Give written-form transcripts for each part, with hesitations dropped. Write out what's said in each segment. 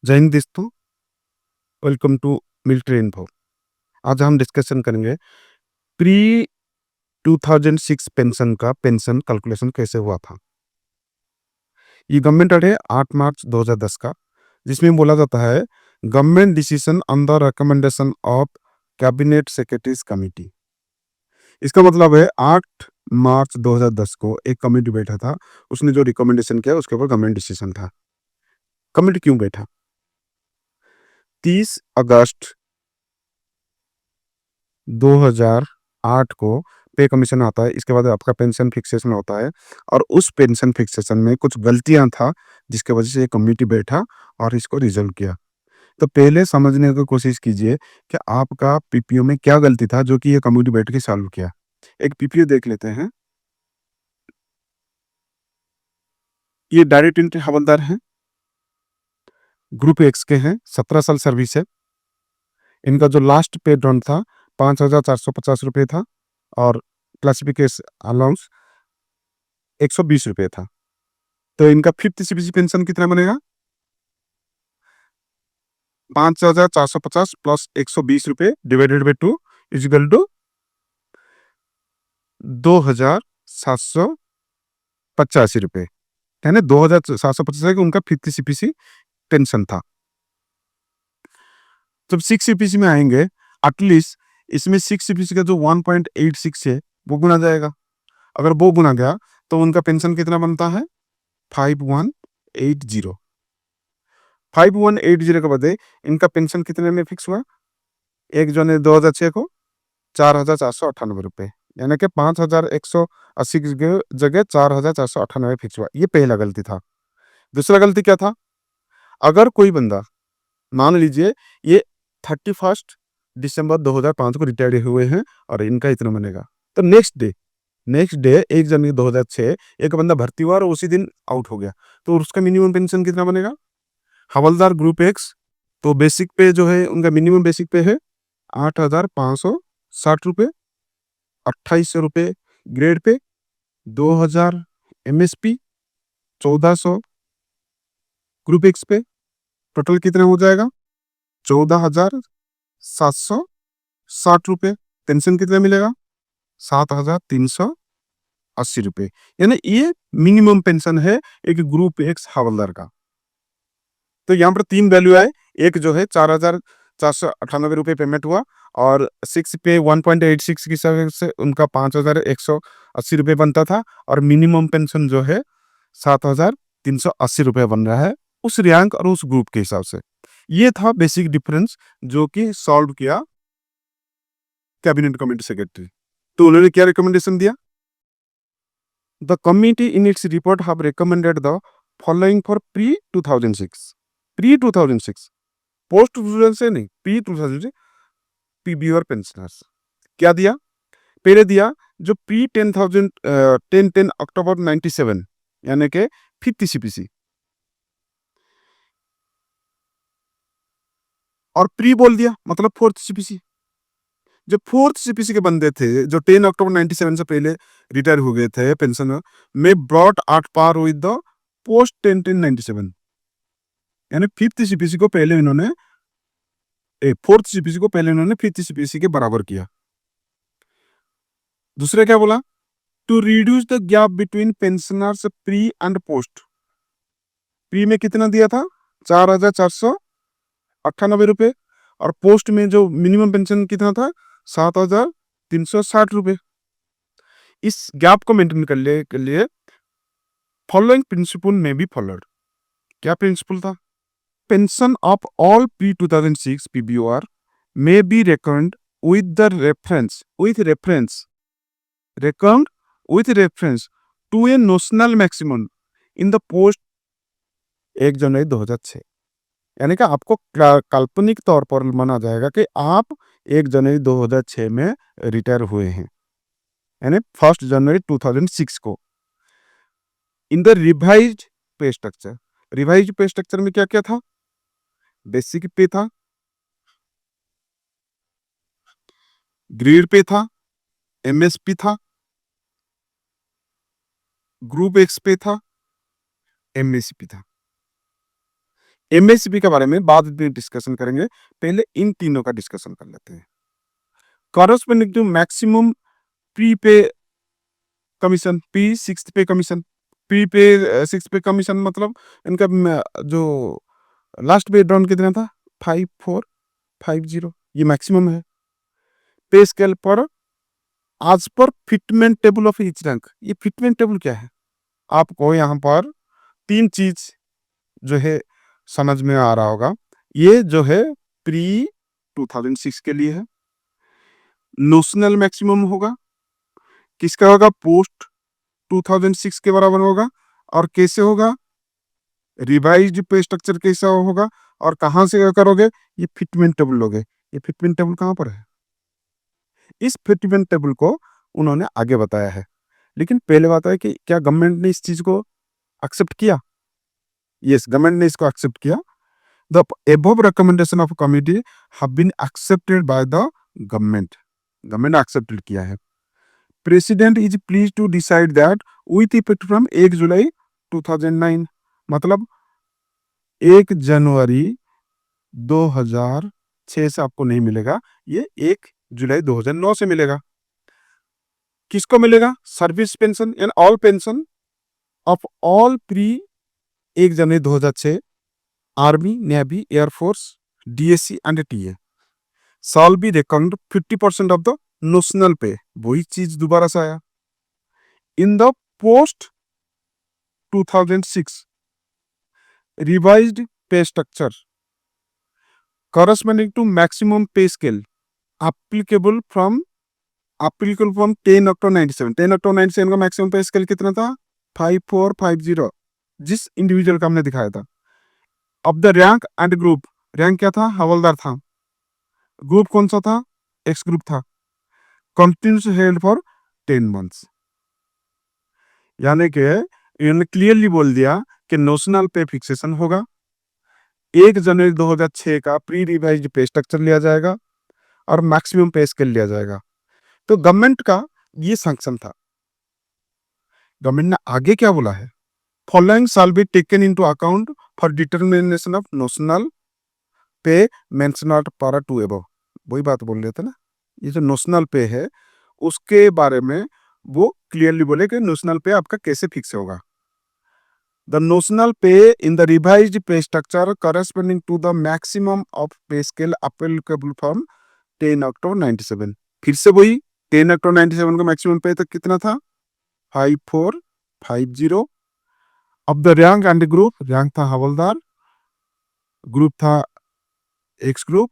जय हिंद दोस्तों, welcome to military info. आज हम डिस्कशन करेंगे प्री 2006 पेंशन का पेंशन कैलकुलेशन कैसे हुआ था। ये गवर्नमेंट ऑर्डर है 8 मार्च 2010 का, जिसमें बोला जाता है government decision on the recommendation of cabinet secretaries committee. इसका मतलब है 8 मार्च 2010 को एक कमेटी बैठा था, उसने जो रिकमेंडेशन किया उसके ऊपर गवर्नमेंट डिसीजन था। कमेटी क्यों बैठा? 30 अगस्त 2008 को पे कमीशन आता है। इसके बाद आपका पेंशन फिक्सेशन होता है और उस पेंशन फिक्सेशन में कुछ गलतियां था, जिसके वजह से ये कमेटी बैठा और इसको रिजल्व किया। तो पहले समझने की कोशिश कीजिए कि आपका पीपीओ में क्या गलती था जो कि ये कमेटी बैठ के सॉल्व किया। एक पीपीओ देख लेते हैं। ये डायरेक्ट एंट्री हवलदार हैं, ग्रुप एक्स के हैं, 17 साल सर्विस है। इनका जो लास्ट पे ड्रॉन था 5,450 रुपये था और क्लासिफिकेशन अलाउंस 120 रुपये था। तो इनका फिफ्थ सीपीसी पेंशन कितना बनेगा? 5,450 प्लस 120 रुपये डिवाइडेड बाई 2 इजिकल टू 2,785 रुपये, यानी 2,785 उनका फिफ्थ सीपीसी पेंशन था। जब 6 सीपीसी में आएंगे, एटलीस्ट इसमें 6 सीपीसी का जो 1.86 है वो गुना जाएगा। अगर वो गुना गया तो उनका पेंशन कितना बनता है? 5180। 5180 के बाद इनका पेंशन कितने में फिक्स हुआ? 1 जनवरी 2006 को 4,498 रुपये, यानी कि 5,180 की जगह 4,498 फिक्स हुआ। ये पहला गलती था। दूसरा गलती क्या था? अगर कोई बंदा मान लीजिए ये 31 दिसंबर 2005 को रिटायर्ड हुए हैं और इनका इतना बनेगा, तो नेक्स्ट डे 1 जनवरी 2006 एक बंदा भर्ती हुआ और उसी दिन आउट हो गया, तो उसका मिनिमम पेंशन कितना बनेगा? हवलदार ग्रुप एक्स, तो बेसिक पे जो है उनका मिनिमम बेसिक पे है 8,560 रुपये, 2,800 रुपये grade pay, 2,000 MSP, 1,400 group x पे, टोटल कितना हो जाएगा? 14,760 रुपये। पेंशन कितना मिलेगा? 7,380 रुपये, यानी ये मिनिमम पेंशन है एक ग्रुप एक्स हवलदार का। तो यहाँ पर 3 वैल्यू आए। एक जो है 4,498 रुपये पेमेंट हुआ और 6 पे 1.86 की हिसाब से उनका 5,180 रुपये बनता था और मिनिमम पेंशन जो है 7,380 रुपये बन रहा है उस रैंक और उस ग्रुप के हिसाब से। ये था बेसिक डिफरेंस जो कि सॉल्व किया कैबिनेट कमेटी सेक्रेटरी। तो उन्होंने क्या रिकमेंडेशन दिया? The committee in its report have recommended the following for pre 2006। Pre 2006, post 2000 से नहीं, प्री 2006 पीबीओ और पेंशनर्स। क्या दिया? पहले दिया जो प्री 10 अक्टूबर 97, यानी कि फिफ्थ सीपीसी, और प्री बोल दिया मतलब फोर्थ सीपीसी। जो फोर्थ सीपीसी के बंदे थे जो 10 अक्टूबर 97 से पहले रिटायर हो गए थे पेंशन में, brought at par with the post 10-10-97, यानी फिफ्थ सीपीसी को पहले इन्होंने फोर्थ सीपीसी को पहले इन्होंने फिफ्थ सीपीसी के बराबर किया। दूसरा क्या बोला? To reduce the gap between pensioners pre and post. Pre में कितना दिया था? 4,498 रुपये और पोस्ट में जो मिनिमम पेंशन कितना था? 7,360 रुपये। इस गैप को मेंटेन करने के लिए फॉलोइंग प्रिंसिपल में भी फॉलोड। क्या प्रिंसिपल था? Pension of all pre 2006 पीबीओआर may be reckoned with the reference reckoned with reference to a notional maximum in the post 1 जनवरी 2006, यानी कि आपको काल्पनिक तौर पर माना जाएगा कि आप 1 जनवरी 2006 में रिटायर हुए हैं, यानी 1 जनवरी 2006 को। इन the revised pay structure, revised pay structure में क्या क्या था? बेसिक पे था, ग्रेड पे था, एमएसपी था, ग्रुप एक्स पे था, एमएसपी था। एमएसपी के बारे में बाद में डिस्कशन करेंगे, पहले इन तीनों का डिस्कशन कर लेते हैं। कॉरस्पॉन्डिंग टू मैक्सिमम प्री पे कमीशन, पी सिक्स पे कमीशन, प्री पे सिक्स पे कमीशन मतलब इनका जो लास्ट पे ड्रॉन कितना था, 5450, ये मैक्सिमम है। पे स्केल पर आज पर fitment table of each rank, ये फिटमेंट टेबल क्या है, आपको यहाँ पर तीन चीज जो है समझ में आ रहा होगा। ये जो है प्री 2006 के लिए है, नोशनल मैक्सिमम होगा, किसका होगा, पोस्ट 2006 के बराबर होगा, और कैसे होगा, रिवाइज्ड पे स्ट्रक्चर कैसा होगा, और कहां से करोगे, ये फिटमेंट टेबल लोगे। ये फिटमेंट टेबल कहां पर है, इस फिटमेंट टेबल को उन्होंने आगे बताया है। लेकिन पहले बात है कि क्या गवर्नमेंट ने इस चीज को एक्सेप्ट किया, यस गवर्नमेंट ने इसको एक्सेप्ट किया। The above recommendation of committee have been accepted by the government, government accept किया है। President is please to decide that with effect from 1 July 2009, मतलब 1 जनवरी 2006 से आपको नहीं मिलेगा, ये 1 जुलाई 2009 से मिलेगा। किसको मिलेगा, service pension and all pension of all pre 1 January 2006, army, navy, air force, DSC and TA shall be reckoned 50% of the notional pay, वही चीज दोबारा से आया। In the post 2006 revised pay structure corresponding to maximum pay scale applicable from 10 October 97, 10 October 97 का maximum पे scale कितना था, 5450, जिस इंडिविजुअल का हमने दिखाया था। अब the rank and group, rank क्या था, हवलदार था, ग्रुप कौन सा था, एक्स ग्रुप था, कंटिन्यूस हेल्ड फॉर 10 मंथ्स। यानी कि इन्होंने क्लियरली बोल दिया कि नोशनल पे फिक्सेशन होगा, 1 जनवरी 2006 का प्री रिवाइज्ड पे स्ट्रक्चर लिया जाएगा और मैक्सिमम पे स्केल लिया जाएगा। तो गवर्नमेंट का ये सैंक्शन था। गवर्नमेंट ने आगे क्या बोला है, following shall be taken into account for determination of notional पे मेंशन्ड पैरा 2 अबव, वही बात बोल रहे थे ना, ये जो नोशनल पे है उसके बारे में वो क्लियरली बोले कि नोशनल पे आपका कैसे फिक्स होगा। The notional pay in the revised pay structure corresponding to the maximum of pay scale applicable from 10 October 97, फिर से वही 10 अक्टूबर 97 का मैक्सिमम पे तक कितना था, 5450। अब the rank and group, rank था हवलदार, ग्रुप था x group,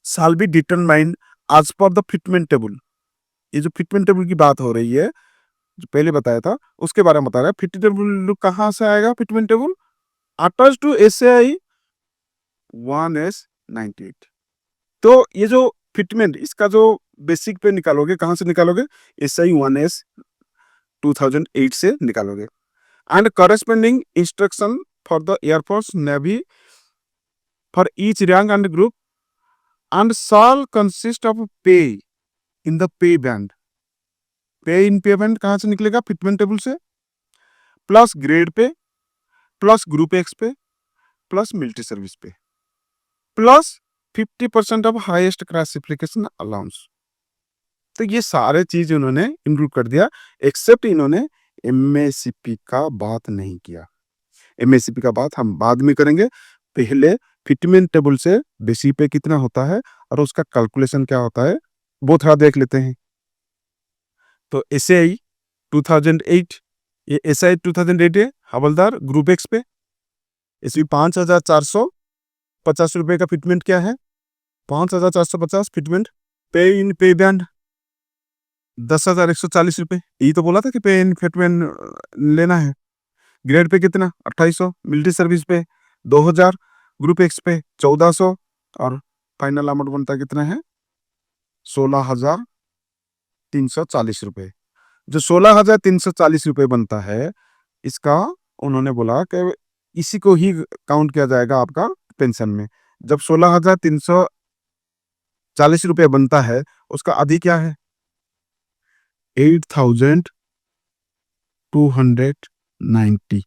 shall be determine आज पर द फिटमेंट टेबल। ये जो फिटमेंट टेबल की बात हो रही है, जो पहले बताया था उसके बारे में बता रहा है। फिटमेंट टेबल कहां से आएगा, fitment table attach to SI 1S98। तो ये जो फिटमेंट, इसका जो बेसिक पे निकालोगे, कहां से निकालोगे, एसआई 1S 2008 से निकालोगे। And corresponding instruction for the air force, navy for each rank and group and shawl consist of पे इन द पे बैंड। पे इन पे बैंड कहां से निकलेगा, फिटमेंट टेबल से, plus grade pay, plus group x पे, प्लस मिलिट्री सर्विस पे, plus 50% of highest classification allowance. तो ये सारे चीज उन्होंने इंक्लूड कर दिया, एक्सेप्ट इन्होंने एमएससीपी का बात नहीं किया। एमएससीपी का बात हम बाद में करेंगे, पहले फिटमेंट टेबल से बेसिक पे कितना होता है और उसका कैलकुलेशन क्या होता है वो थोड़ा देख लेते हैं। तो एसआई 2008, ये एसआई 2008 है, हवलदार ग्रुप एक्स पे, इसमें 5450 रुपए का फिटमेंट क्या है, 5450 फिटमेंट। पे इन पे बैंड 10,140 रुपए, यही तो बोला था कि पे इन फिटमेंट लेना है। ग्रेड पे कितना, 2800, मिलिट्री सर्विस पे 2000, ग्रुप एक्स पे 1400, और फाइनल अमाउंट बनता कितना है, 16,340 रुपए। जो 16,340 रुपए बनता है, इसका उन्होंने बोला कि इसी को ही काउंट किया जाएगा आपका पेंशन में। जब 16,340 रुपए बनता है, उसका आधी क्या है, 8,290,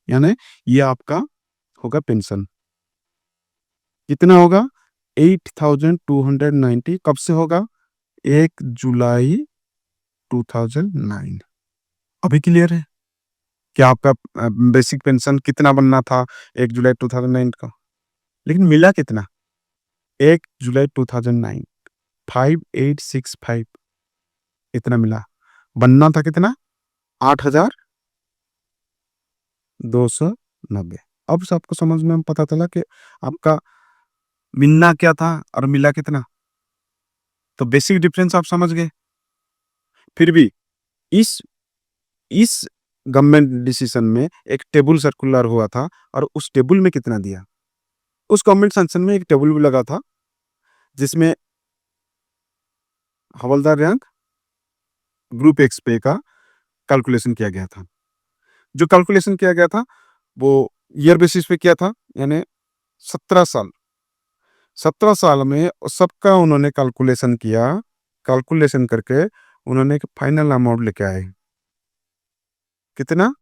यानी ये आपका होगा पेंशन। कितना होगा? 8,290। कब से होगा? 1 जुलाई 2009। अभी क्लियर है? क्या आपका बेसिक पेंशन कितना बनना था 1 जुलाई 2009 का? लेकिन मिला कितना? 1 जुलाई 2009 5865 इतना मिला। बनना था कितना? 8,290। अब से आपको समझ में पता चला कि आपका मिलना क्या था और मिला कितना। तो बेसिक डिफरेंस आप समझ गए। फिर भी इस इस गवर्नमेंट डिसीजन में एक टेबल सर्कुलर हुआ था और उस टेबल में कितना दिया। उस गवर्नमेंट सेंक्शन में एक टेबल भी लगा था जिसमें हवलदार रैंक ग्रुप एक्स पे का कैलकुलेशन किया गया था। जो कैलकुलेशन किया गया था वो ईयर बेसिस पे किया था, यानी 17 साल। 17 साल में सबका उन्होंने कैलकुलेशन किया। कैलकुलेशन करके उन्होंने एक फाइनल अमाउंट लेके आए। कितना?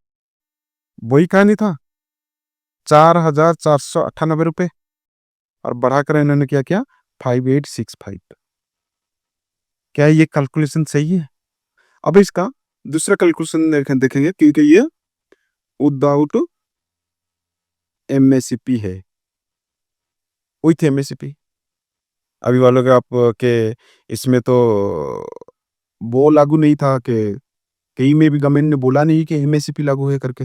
वही कहानी था, 4,498 रुपये। और बढ़ाकर इन्होंने क्या किया? 5865। क्या ये कैलकुलेशन सही है? अब इसका दूसरा कैलकुलेशन देखेंगे, क्योंकि ये विदाउट एमएसपी है, विथ एमएसपी। अभी वालों के आप के इसमें तो वो लागू नहीं था कि कहीं में भी गवर्नमेंट ने बोला नहीं कि एमएसपी लागू है करके।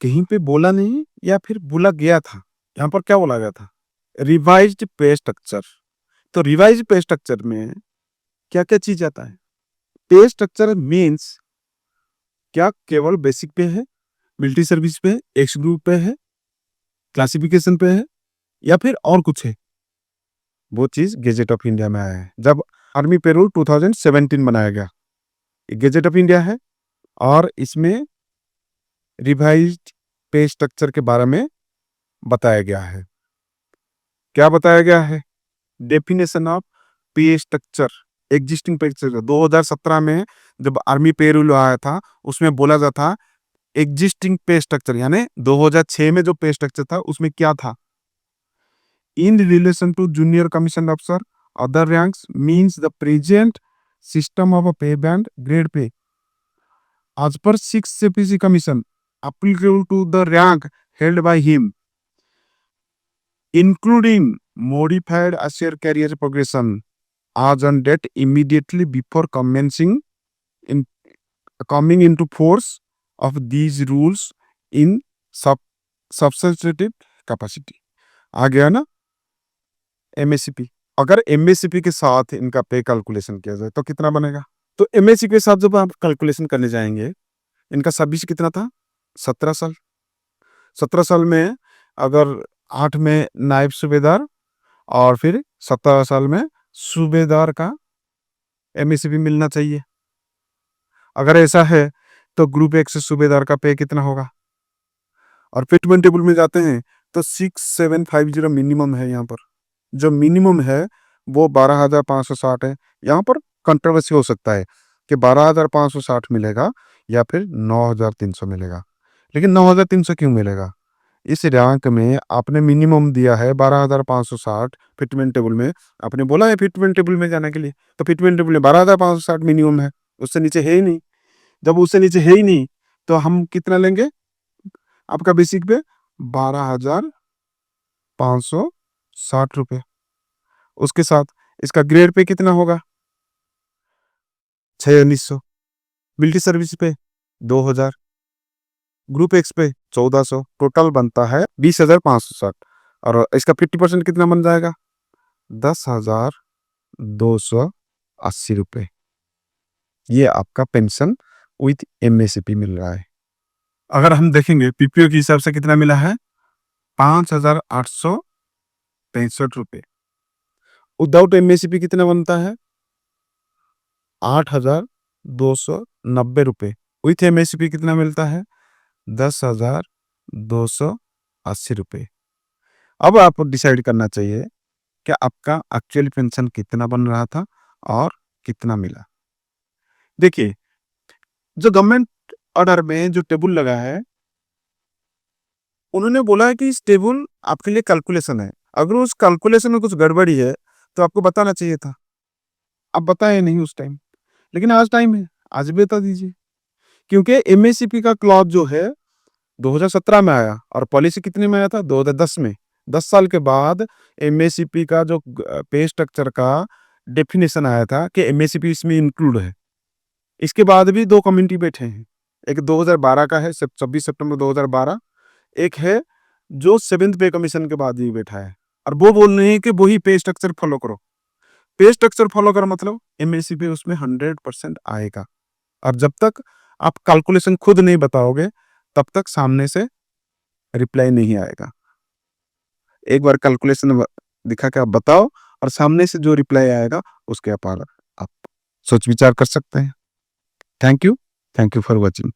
कहीं पे बोला नहीं या फिर बोला गया था। यहाँ पर क्या बोला गया था? Revised pay structure. तो रिवाइज्ड पे स्ट्रक्चर में क्या क्या चीज आता है? पे स्ट्रक्चर मीन्स क्या केवल बेसिक पे है, मिलिट्री सर्विस पे है, एक्स ग्रुप पे है, क्लासिफिकेशन पे है, या फिर और कुछ है? वो चीज गेजेट ऑफ इंडिया में आया है जब आर्मी पेरोल 2017 बनाया गया। गेजेट ऑफ इंडिया है और इसमें रिवाइज्ड पे स्ट्रक्चर के बारे में बताया गया है। क्या बताया गया है? डेफिनेशन ऑफ पे स्ट्रक्चर, एग्जिस्टिंग पे स्ट्रक्चर। 2017 में जब आर्मी पेरोल आया था उसमें बोला जाता था एग्जिस्टिंग पे स्ट्रक्चर, यानी 2006 में जो पे स्ट्रक्चर था उसमें क्या था? In relation to junior commission अफसर other ranks means the present system of a pay band grade pay as per 6th CPC commission applicable to the rank held by him, including modified assure career progression as on date immediately before commencing in coming into force of these rules in substantive capacity। आ गया ना MSCP. अगर MSCP के साथ इनका पे calculation किया जाए तो कितना बनेगा? तो एमएससी के साथ जब आप कैलकुलेशन करने जाएंगे, इनका सर्विस कितना था? 17 साल। 17 साल में अगर 8 में नायब सूबेदार और फिर 17 साल में सूबेदार का एमएससी मिलना चाहिए। अगर ऐसा है तो ग्रुप एक से सूबेदार का पे कितना होगा? और फिटमेंट टेबल में जाते हैं तो 6750 मिनिमम है। यहाँ पर जो मिनिमम है वो 12,560 है। यहाँ पर कंट्रोवर्सी हो सकता है कि 12,560 मिलेगा या फिर 9,300 मिलेगा। लेकिन 9,300 क्यों मिलेगा? इस रैंक में आपने मिनिमम दिया है 12,560 फिटमेंट टेबल में। आपने बोला है फिटमेंट टेबल में जाने के लिए, तो फिटमेंट टेबल में 12,560 मिनिमम है, उससे नीचे है ही नहीं। जब उससे नीचे है ही नहीं तो हम कितना लेंगे आपका बेसिक पे? 12,560 रुपये। उसके साथ इसका ग्रेड पे कितना होगा? 6,900। मिलिट्री सर्विस पे 2,000। ग्रुप एक्स पे 1,400। टोटल बनता है 20,560। और इसका 50% कितना बन जाएगा? 10,280 रुपये। ये आपका पेंशन विथ एमएसपी मिल रहा है। अगर हम देखेंगे पीपीओ के हिसाब से कितना मिला है? 5,865 रुपये। विदाउट एमएसपी कितना बनता है? 8,290 रुपये। विथ एमएसपी कितना मिलता है? 10,280 रुपये। अब आपको डिसाइड करना चाहिए कि आपका एक्चुअल पेंशन कितना बन रहा था और कितना मिला। देखिए, जो गवर्नमेंट ऑर्डर में जो टेबल लगा है उन्होंने बोला है कि इस टेबल आपके लिए कैलकुलेशन है। अगर उस कैलकुलेशन में कुछ गड़बड़ी है, तो आपको बताना चाहिए था। आप बताए नहीं उस टाइम, लेकिन आज टाइम है, आज भी बता दीजिए। क्योंकि एमएससीपी का क्लॉज जो है 2017 में आया और पॉलिसी कितने में आया था? 2010 में। 10 साल के बाद एमएससीपी का जो पे स्ट्रक्चर का डेफिनेशन आया था कि एमएससीपी इसमें इंक्लूड है। इसके बाद भी 2 कम्युनिटी बैठे हैं। एक 2012 का है, सिर्फ 26 सितंबर 2012। एक है जो 7th पे कमीशन के बाद ही बैठा है और वो बोल रहे हैं कि वही पे स्ट्रक्चर फॉलो करो। पे स्ट्रक्चर फॉलो करो मतलब एमएससीपी उसमें 100% आएगा। और जब तक आप कैलकुलेशन खुद नहीं बताओगे, तब तक सामने से रिप्लाई नहीं आएगा। एक बार कैलकुलेशन दिखा के आप बताओ और सामने से जो रिप्लाई आएगा उसके ऊपर आप सोच विचार कर सकते हैं। Thank you for watching.